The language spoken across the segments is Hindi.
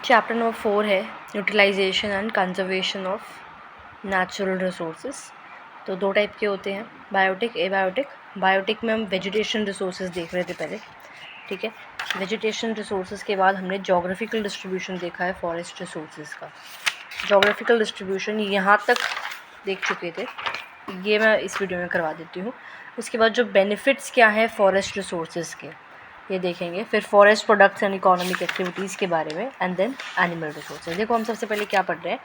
चैप्टर नंबर 4 है utilization and conservation of natural resources. तो दो टाइप के होते हैं, बायोटिक, एबायोटिक। बायोटिक में हम वेजिटेशन रिसोर्सेज देख रहे थे पहले, ठीक है। वेजिटेशन रिसोर्सेज के बाद हमने जोग्राफिकल डिस्ट्रीब्यूशन देखा है फॉरेस्ट रिसोर्सेज का। जोग्राफिकल डिस्ट्रीब्यूशन यहाँ तक देख चुके थे, ये मैं इस वीडियो में करवा देती हूँ। उसके बाद जो बेनिफिट्स क्या हैं फॉरेस्ट रिसोर्सेज के, ये देखेंगे। फिर forest products and economic activities के बारे में, एंड देन एनिमल रिसोर्सेज। देखो हम सबसे पहले क्या पढ़ रहे हैं,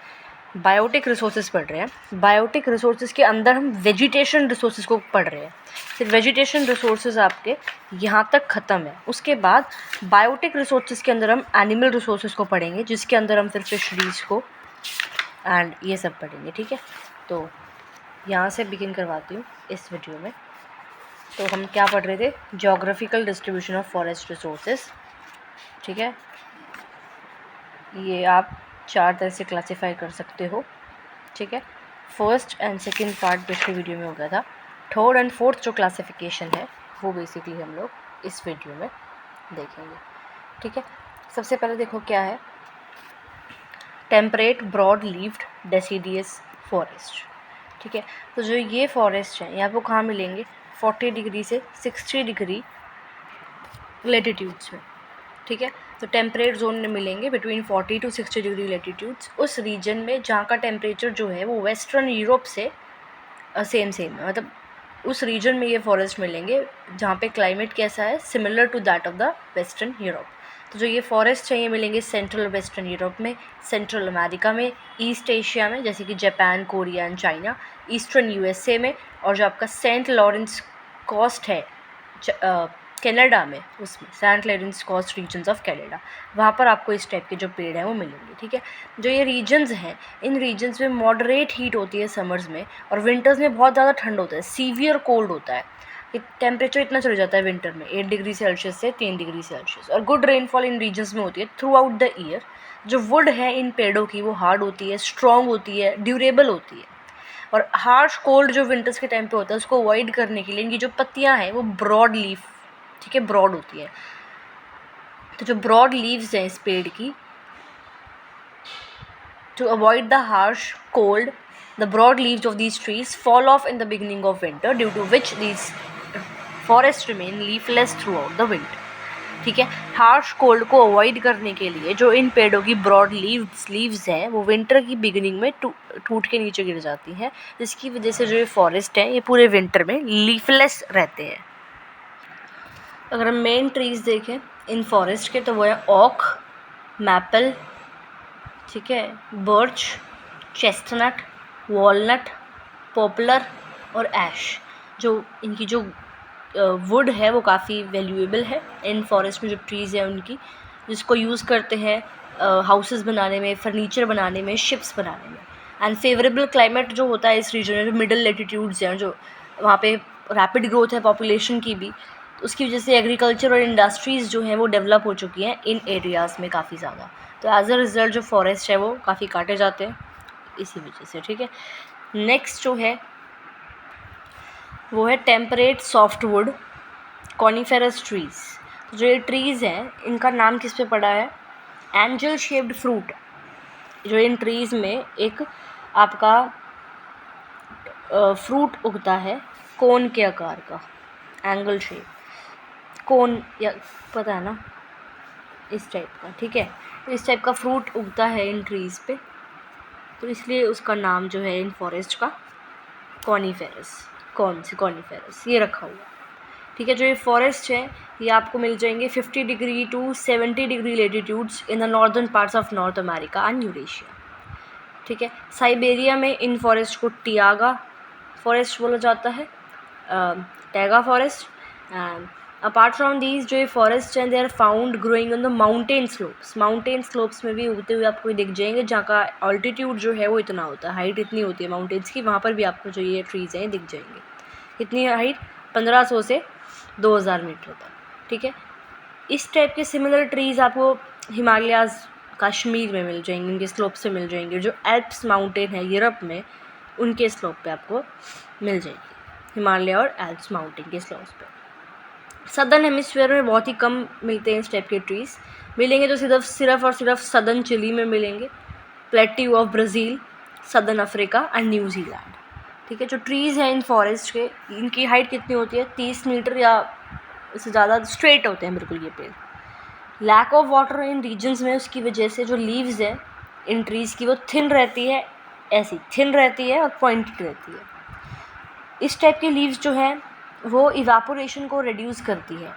बायोटिक रिसोर्सेज पढ़ रहे हैं। बायोटिक रिसोर्सेज के अंदर हम वेजिटेशन रिसोर्सेज को पढ़ रहे हैं। फिर वेजिटेशन रिसोर्सेज आपके यहाँ तक ख़त्म है। उसके बाद बायोटिक रिसोर्सेज के अंदर हम एनिमल रिसोर्सेज को पढ़ेंगे, जिसके अंदर हम फिर फिशरीज़ को एंड ये सब पढ़ेंगे, ठीक है। तो यहाँ से बिगिन करवाती हूँ इस वीडियो में। तो हम क्या पढ़ रहे थे, geographical distribution of forest resources, ठीक है। ये आप 4 तरह से क्लासीफाई कर सकते हो, ठीक है। फर्स्ट एंड सेकंड पार्ट पिछले वीडियो में हो गया था। थर्ड एंड फोर्थ जो क्लासिफिकेशन है वो बेसिकली हम लोग इस वीडियो में देखेंगे, ठीक है। सबसे पहले देखो क्या है, temperate broad leaved deciduous forest, ठीक है। तो जो ये फॉरेस्ट है ये आपको कहाँ मिलेंगे, 40 डिग्री से 60 डिग्री लेटीट्यूड्स में, ठीक है। तो टेम्परेट जोन में मिलेंगे बिटवीन 40 to 60 डिग्री लेटीट्यूड्स, उस रीजन में जहाँ का टेम्परेचर जो है वो वेस्टर्न यूरोप से सेम है। मतलब उस रीजन में ये फॉरेस्ट मिलेंगे जहाँ पे क्लाइमेट कैसा है, similar to that of the western Europe. तो जो ये फॉरेस्ट है ये मिलेंगे सेंट्रल वेस्टर्न यूरोप में, सेंट्रल अमेरिका में, ईस्ट एशिया में जैसे कि Japan, Korea and China, eastern USA में, और जो आपका सेंट लॉरेंस कोस्ट है कनाडा में, उसमें Saint Lawrence coast regions of Canada, वहाँ पर आपको इस टाइप के जो पेड़ हैं वो मिलेंगे, ठीक है। जो ये रीजन्स हैं, इन रीजन्स में मॉडरेट हीट होती है समर्स में, और विंटर्स में बहुत ज़्यादा ठंड होता है, सीवियर कोल्ड होता है। टेम्परेचर इतना चले जाता है विंटर में 8 डिग्री सेल्सियस से 3 डिग्री सेल्सियस, और गुड रेनफॉल इन रीजन्स में होती है थ्रू आउट द ईयर। जो वुड है इन पेड़ों की वो हार्ड होती है, स्ट्रॉन्ग होती है, ड्यूरेबल होती है। और हार्श कोल्ड जो विंटर्स के टाइम पे होता है उसको अवॉइड करने के लिए इनकी जो पत्तियाँ हैं वो ब्रॉड लीफ, ठीक है, ब्रॉड होती है। तो जो ब्रॉड लीव्स हैं इस पेड़ की, to avoid the harsh cold, the broad leaves of these trees fall off in the beginning of winter, due to which these forest remain leafless throughout the winter, ठीक है। हार्श कोल्ड को अवॉइड करने के लिए जो इन पेड़ों की ब्रॉड लीव्स हैं वो विंटर की बिगिनिंग में टूट के नीचे गिर जाती हैं, जिसकी वजह से जो ये फॉरेस्ट है ये पूरे विंटर में लीफलेस रहते हैं। अगर हम मेन ट्रीज़ देखें इन फॉरेस्ट के तो वो है ओक, मैपल, ठीक है, बर्च, चेस्टनट, वॉलनट, पॉपुलर और ऐश। जो इनकी जो वुड है वो काफ़ी वैल्यूएबल है इन फॉरेस्ट में, जो ट्रीज़ हैं उनकी, जिसको यूज़ करते हैं हाउसेस बनाने में, फर्नीचर बनाने में, शिप्स बनाने में। एंड फेवरेबल क्लाइमेट जो होता है इस रीजन में, जो मिडल लेटीट्यूड्स हैं, जो वहाँ पे रैपिड ग्रोथ है पॉपुलेशन की भी, तो उसकी वजह से एग्रीकल्चर और इंडस्ट्रीज़ जो हैं वो डेवलप हो चुकी हैं इन एरियाज़ में काफ़ी ज़्यादा। तो एज अ रिज़ल्ट जो फॉरेस्ट है वो काफ़ी काटे जाते हैं इसी वजह से, ठीक है। नेक्स्ट जो है वो है टेम्परेट सॉफ्टवुड कॉनिफेरस ट्रीज़। तो जो ये ट्रीज़ हैं इनका नाम किस पे पड़ा है, एंजल शेप्ड फ्रूट। जो इन ट्रीज़ में एक आपका फ्रूट उगता है कोन के आकार का, एंगल शेप, कोन, या पता है ना, इस टाइप का, ठीक है। तो इस टाइप का फ्रूट उगता है इन ट्रीज़ पे, तो इसलिए उसका नाम जो है इन फॉरेस्ट का कॉनिफेरस, कॉनिफेरस ये रखा हुआ, ठीक है। जो ये फॉरेस्ट है ये आपको मिल जाएंगे 50 degree to 70 degree latitudes in the northern parts of north America and Eurasia, ठीक है। साइबेरिया में इन फॉरेस्ट को टियागा फॉरेस्ट बोला जाता है, taiga forest. And apart from these जो ये फॉरेस्ट हैं they are found growing on the mountain slopes. Mountain slopes में भी उगते हुए आपको दिख जाएंगे, जहाँ का ऑल्टीट्यूड जो है वो इतना होता है, हाइट इतनी होती है माउंटेन्स की, वहाँ पर भी आपको जो ये ट्रीज़ हैं दिख जाएंगे। कितनी हाइट, 1500 से 2000 मीटर तक, ठीक है। इस टाइप के सिमिलर ट्रीज़ आपको हिमालयाज़ कश्मीर में मिल जाएंगे, उनके स्लोप से मिल जाएंगे। जो एल्प्स माउंटेन है यूरोप में, उनके स्लोप पे आपको मिल जाएगी, हिमालय और एल्प्स माउंटेन के स्लोप्स पे। सदर्न हेमिस्फीयर में बहुत ही कम मिलते हैं इस टाइप के ट्रीज़, मिलेंगे तो सिर्फ और सिर्फ सदर्न चिली में मिलेंगे, plateau of Brazil, southern Africa and New Zealand. ठीक है, जो ट्रीज़ हैं इन फॉरेस्ट के, इनकी हाइट कितनी होती है? 30 मीटर या इससे ज़्यादा स्ट्रेट होते हैं बिल्कुल ये पेड़। Lack of water in regions में उसकी वजह से जो लीव्स है इन ट्रीज़ की वो थिन रहती है, ऐसी थिन रहती है और पॉइंटेड रहती है। इस टाइप की लीव्स जो हैं वो इवापोरेशन को रिड्यूस करती है।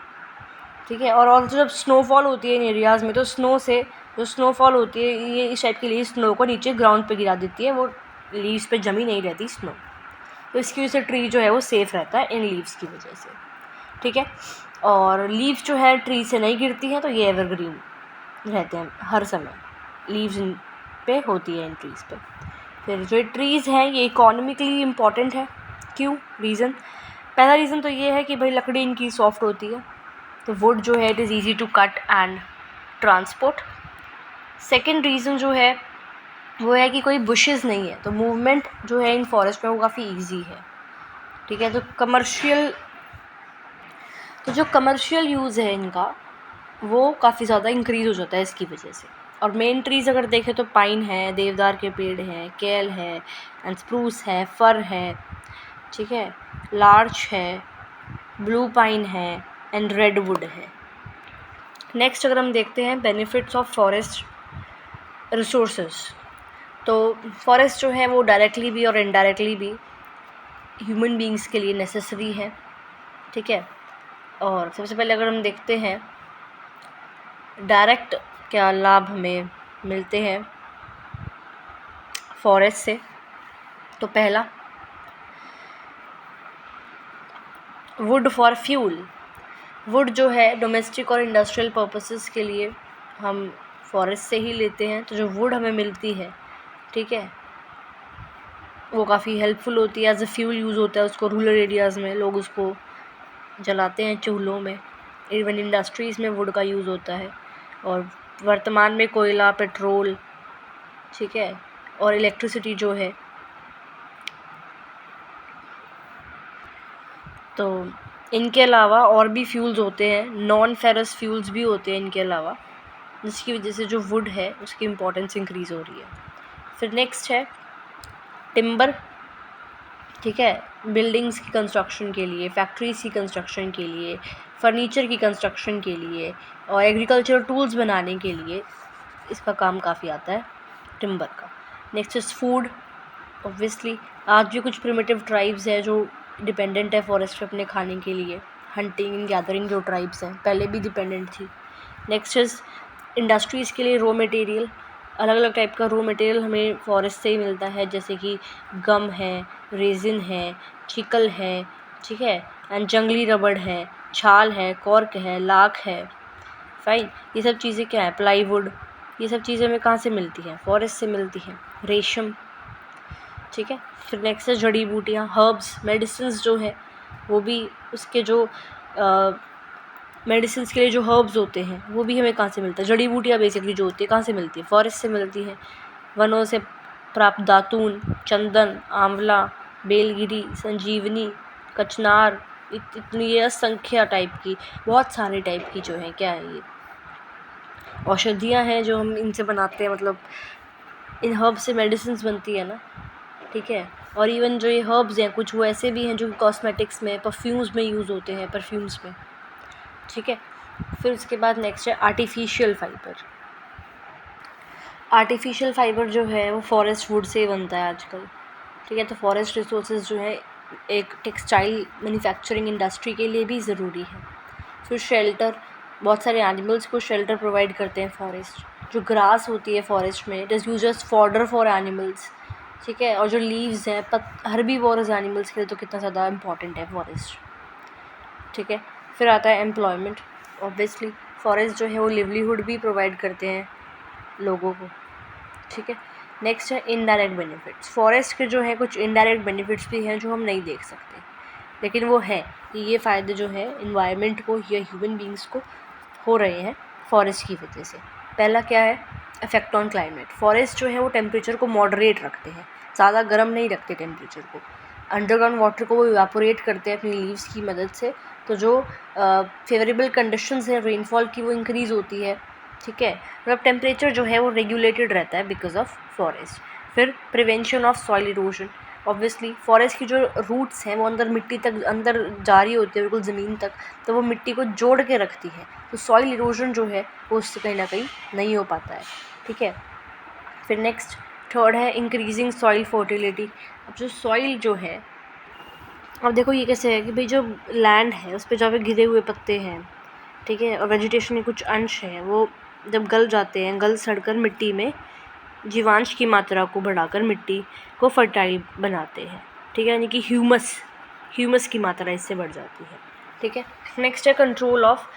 ठीक है, और जब स्नोफॉल होती है इन एरियाज़ में तो स्नो से जो स्नोफॉल होती है ये इस टाइप की लीव्स स्नो को नीचे ग्राउंड पे गिरा देती है, वो लीव्स पे जमी नहीं रहती स्नो, तो इसकी वजह से ट्री जो है वो सेफ़ रहता है इन लीव्स की वजह से। ठीक है, और लीव्स जो है ट्री से नहीं गिरती हैं तो ये एवरग्रीन रहते हैं, हर समय लीव्स इन पे होती है इन ट्रीज़ पे। फिर जो ट्रीज़ हैं ये इकोनॉमिकली इम्पॉर्टेंट है। क्यों? रीज़न, पहला रीज़न तो ये है कि भाई लकड़ी इनकी सॉफ्ट होती है, तो वुड जो है it is easy to cut and transport. Second reason जो है वो है कि कोई बुशेस नहीं है, तो मूवमेंट जो है इन फॉरेस्ट में वो काफ़ी ईजी है। ठीक है, तो जो कमर्शियल यूज़ है इनका वो काफ़ी ज़्यादा इंक्रीज़ हो जाता है इसकी वजह से। और मेन ट्रीज़ अगर देखें तो पाइन है, देवदार के पेड़ हैं, केल है एंड स्प्रूस है, फर है, ठीक है, लार्च है, ब्लू पाइन है एंड रेडवुड है। नेक्स्ट अगर हम देखते हैं बेनिफिट्स ऑफ फॉरेस्ट रिसोर्सेज, तो फॉरेस्ट जो है वो डायरेक्टली भी और इनडायरेक्टली भी ह्यूमन बींग्स के लिए नेसेसरी है। ठीक है, और सबसे पहले अगर हम देखते हैं डायरेक्ट क्या लाभ हमें मिलते हैं फॉरेस्ट से, तो पहला वुड फॉर फ्यूल। वुड जो है डोमेस्टिक और इंडस्ट्रियल पर्पसेस के लिए हम फॉरेस्ट से ही लेते हैं, तो जो वुड हमें मिलती है, ठीक है, वो काफ़ी हेल्पफुल होती है, एज अ फ्यूल यूज़ होता है उसको। रूरल एरियाज़ में लोग उसको जलाते हैं चूल्हों में, इवन इंडस्ट्रीज़ में वुड का यूज़ होता है। और वर्तमान में कोयला, पेट्रोल, ठीक है, और इलेक्ट्रिसिटी जो है, तो इनके अलावा और भी फ्यूल्स होते हैं, नॉन फेरस फ्यूल्स भी होते हैं इनके अलावा, जिसकी वजह से जो वुड है उसकी इम्पोर्टेंस इंक्रीज़ हो रही है। फिर नेक्स्ट है टिम्बर। ठीक है, बिल्डिंग्स की कंस्ट्रक्शन के लिए, फैक्ट्रीज की कंस्ट्रक्शन के लिए, फर्नीचर की कंस्ट्रक्शन के लिए और एग्रीकल्चर टूल्स बनाने के लिए इसका काम काफ़ी आता है टिम्बर का। Next is food. ऑब्वियसली आज भी कुछ प्रिमिटिव ट्राइब्स है जो डिपेंडेंट है फॉरेस्ट पे अपने खाने के लिए। हंटिंग एंड गैदरिंग जो ट्राइब्स हैं पहले भी डिपेंडेंट थी। नेक्स्ट इज़ इंडस्ट्रीज़ के लिए रॉ मटेरियल। अलग अलग टाइप का रॉ मटेरियल हमें फॉरेस्ट से ही मिलता है, जैसे कि गम है, रेजिन है, चिकल है, ठीक है, एंड जंगली रबड़ है, छाल है, कॉर्क है, लाख है। फाइन, ये सब चीज़ें क्या है? प्लाईवुड, ये सब चीज़ें हमें कहाँ से मिलती हैं? फॉरेस्ट से मिलती हैं। रेशम, ठीक है। फिर नेक्स्ट है जड़ी बूटियाँ, हर्ब्स, मेडिसिन्स जो है वो भी उसके जो मेडिसिन्स के लिए जो हर्ब्स होते हैं वो भी हमें कहाँ से मिलता है? जड़ी बूटियाँ बेसिकली जो होती है कहाँ से मिलती है? फॉरेस्ट से मिलती है। वनों से प्राप्त दातून, चंदन, आंवला, बेलगिरी, संजीवनी, कचनार, इतनी ये असंख्या टाइप की, बहुत सारे टाइप की जो है क्या है ये औषधियाँ हैं जो हम इनसे बनाते हैं, मतलब इन हर्ब से मेडिसिन्स बनती है ना, ठीक है। और इवन जो ये हर्ब्स हैं कुछ वो ऐसे भी हैं जो कॉस्मेटिक्स में, परफ्यूम्स में यूज़ होते हैं, परफ्यूम्स में, ठीक है। फिर उसके बाद नेक्स्ट है आर्टिफिशियल फ़ाइबर। आर्टिफिशियल फ़ाइबर जो है वो फॉरेस्ट वुड से ही बनता है आजकल, ठीक है। तो फॉरेस्ट रिसोर्सेज जो है एक टेक्सटाइल मैन्युफैक्चरिंग इंडस्ट्री के लिए भी ज़रूरी है। फिर शेल्टर, बहुत सारे एनिमल्स को शेल्टर प्रोवाइड करते हैं फॉरेस्ट। जो ग्रास होती है फॉरेस्ट में it is used as fodder for animals, ठीक है। और जो लीव्स हैं हर्बीवोरस एनिमल्स के लिए तो कितना ज़्यादा इम्पॉर्टेंट है फॉरेस्ट, ठीक है। फिर आता है एम्प्लॉयमेंट। ऑब्वियसली फॉरेस्ट जो है वो लिवलीहुड भी प्रोवाइड करते हैं लोगों को, ठीक है। नेक्स्ट है इनडायरेक्ट बेनिफिट्स। फॉरेस्ट के जो है कुछ इनडायरेक्ट बेनिफिट्स भी हैं जो हम नहीं देख सकते, लेकिन वो है कि ये फ़ायदे जो है इन्वायरमेंट को या ह्यूमन बींग्स को हो रहे हैं फॉरेस्ट की वजह से। पहला क्या है? Effect on climate. फॉरेस्ट जो है वो टेम्परेचर को मॉडरेट रखते हैं, ज़्यादा गर्म नहीं रखते टेम्परेचर को। अंडरग्राउंड वाटर को वो इवापोरेट करते हैं अपनी लीव्स की मदद से, तो जो फेवरेबल कंडीशंस हैं रेनफॉल की वो इंक्रीज़ होती है, ठीक है, मतलब टेम्परेचर जो है वो रेगुलेटेड रहता है बिकॉज ऑफ फॉरेस्ट। फिर prevention of soil erosion, obviously forest की जो रूट्स हैं वो अंदर मिट्टी तक अंदर जा रही होती है बिल्कुल ज़मीन तक, तो वो मिट्टी को जोड़ के रखती है, तो सॉइल इरोजन जो है वो उससे कहीं ना कहीं नहीं हो पाता है। ठीक है, फिर नेक्स्ट थर्ड है इंक्रीजिंग सॉइल फर्टिलिटी। अब जो सॉइल जो है, अब देखो ये कैसे है कि भाई जो लैंड है उस पर जहाँ पे गिरे हुए पत्ते हैं, ठीक है, और वेजिटेशन के कुछ अंश हैं, वो जब गल जाते हैं, गल सड़कर मिट्टी में जीवांश की मात्रा को बढ़ाकर मिट्टी को फर्टाइल बनाते हैं। ठीक है, यानी कि ह्यूमस की मात्रा इससे बढ़ जाती है। ठीक है, नेक्स्ट है control of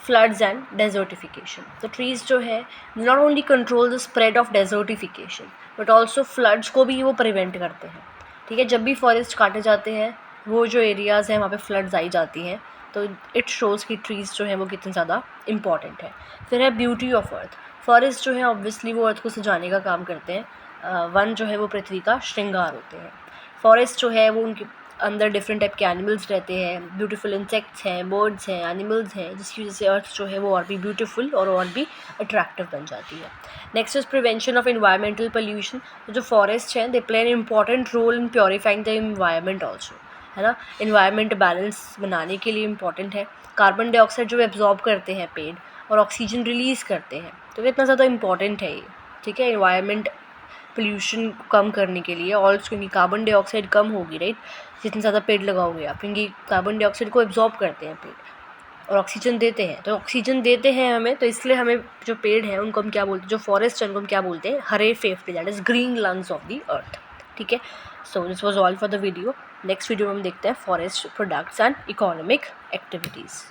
floods and desertification. तो ट्रीज़ जो है not only control the spread of desertification but also floods को भी वो प्रिवेंट करते हैं। ठीक है, जब भी फॉरेस्ट काटे जाते हैं वो जो एरियाज़ हैं वहाँ पे फ्लड्स आई जाती हैं, तो इट शोज़ कि ट्रीज़ जो है वो कितने ज़्यादा इंपॉर्टेंट है। फिर है ब्यूटी ऑफ अर्थ। फॉरेस्ट जो है ऑब्वियसली वो अर्थ को सजाने का काम करते हैं। वन जो है वो पृथ्वी का श्रृंगार होते हैं। फॉरेस्ट जो है वो उनके अंदर डिफरेंट टाइप के एनिमल्स रहते हैं, ब्यूटीफुल इंसेक्ट्स हैं, बर्ड्स हैं, एनिमल्स हैं, जिसकी वजह से अर्थ जो है वो और भी ब्यूटीफुल और भी अट्रैक्टिव बन जाती है। Next is prevention of environmental pollution. जो फॉरेस्ट हैं they play an important role in purifying the environment also, है ना, इन्वायरमेंट बैलेंस बनाने के लिए इंपॉर्टेंट है। कार्बन डाइऑक्साइड जो एब्जॉर्ब करते हैं पेड़ और ऑक्सीजन रिलीज़ करते हैं, तो कितना ज़्यादा इंपॉर्टेंट है ये। ठीक है, इन्वायरमेंट पोल्यूशन कम करने के लिए, ऑल्सो क्योंकि कार्बन डाइऑक्साइड कम होगी, राइट, जितने ज़्यादा पेड़ लगाओगे आप, क्योंकि कार्बन डाइऑक्साइड को एब्जॉर्ब करते हैं पेड़ और ऑक्सीजन देते हैं, तो ऑक्सीजन देते हैं हमें, तो इसलिए हमें जो पेड़ हैं उनको हम क्या बोलते हैं, जो फॉरेस्ट है उनको हम क्या बोलते हैं, हरे फेफड़े, that is green lungs of the earth. ठीक है, so this was all for the video. Next video में हम देखते हैं forest products and economic activities.